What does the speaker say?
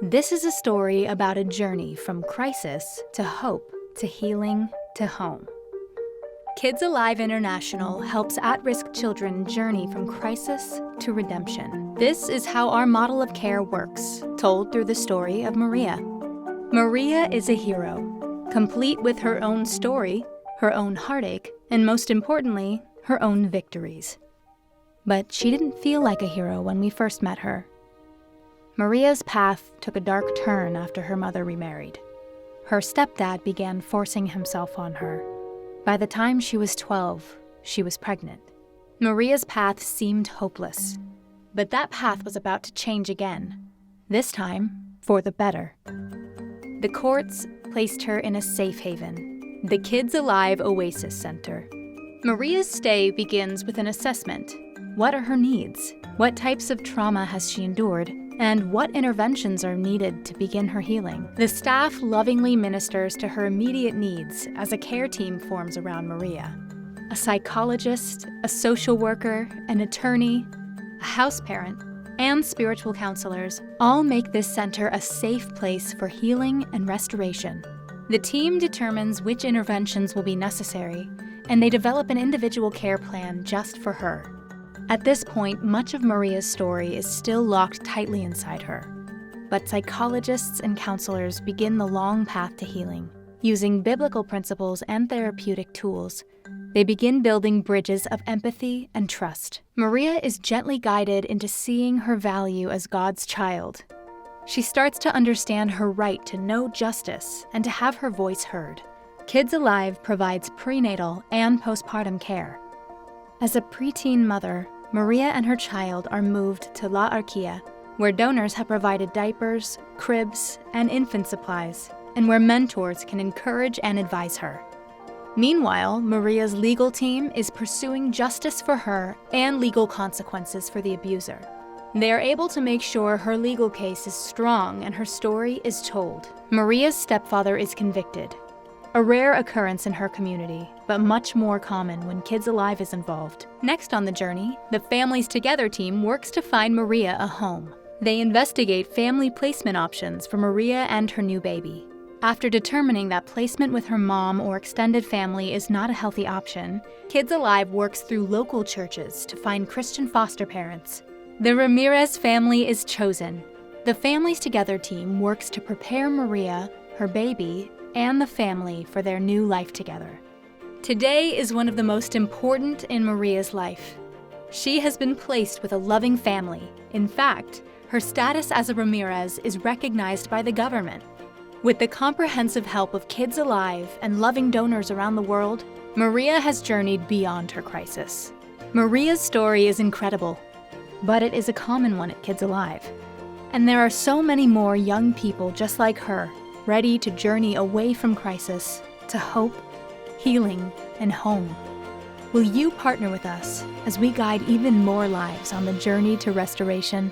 This is a story about a journey from crisis to hope to healing to home. Kids Alive International helps at-risk children journey from crisis to redemption. This is how our model of care works, told through the story of Maria. Maria is a hero, complete with her own story, her own heartache, and most importantly, her own victories. But she didn't feel like a hero when we first met her. Maria's path took a dark turn after her mother remarried. Her stepdad began forcing himself on her. By the time she was 12, she was pregnant. Maria's path seemed hopeless, but that path was about to change again, this time for the better. The courts placed her in a safe haven, the Kids Alive Oasis Center. Maria's stay begins with an assessment. What are her needs? What types of trauma has she endured? And what interventions are needed to begin her healing? The staff lovingly ministers to her immediate needs as a care team forms around Maria. A psychologist, a social worker, an attorney, a house parent, and spiritual counselors all make this center a safe place for healing and restoration. The team determines which interventions will be necessary, and they develop an individual care plan just for her. At this point, much of Maria's story is still locked tightly inside her. But psychologists and counselors begin the long path to healing. Using biblical principles and therapeutic tools, they begin building bridges of empathy and trust. Maria is gently guided into seeing her value as God's child. She starts to understand her right to know justice and to have her voice heard. Kids Alive provides prenatal and postpartum care. As a preteen mother, Maria and her child are moved to La Arquia, where donors have provided diapers, cribs, and infant supplies, and where mentors can encourage and advise her. Meanwhile, Maria's legal team is pursuing justice for her and legal consequences for the abuser. They are able to make sure her legal case is strong and her story is told. Maria's stepfather is convicted, a rare occurrence in her community, but much more common when Kids Alive is involved. Next on the journey, the Families Together team works to find Maria a home. They investigate family placement options for Maria and her new baby. After determining that placement with her mom or extended family is not a healthy option, Kids Alive works through local churches to find Christian foster parents. The Ramirez family is chosen. The Families Together team works to prepare Maria, her baby, and the family for their new life together. Today is one of the most important in Maria's life. She has been placed with a loving family. In fact, her status as a Ramirez is recognized by the government. With the comprehensive help of Kids Alive and loving donors around the world, Maria has journeyed beyond her crisis. Maria's story is incredible, but it is a common one at Kids Alive. And there are so many more young people just like her, ready to journey away from crisis to hope, healing, and home. Will you partner with us as we guide even more lives on the journey to restoration?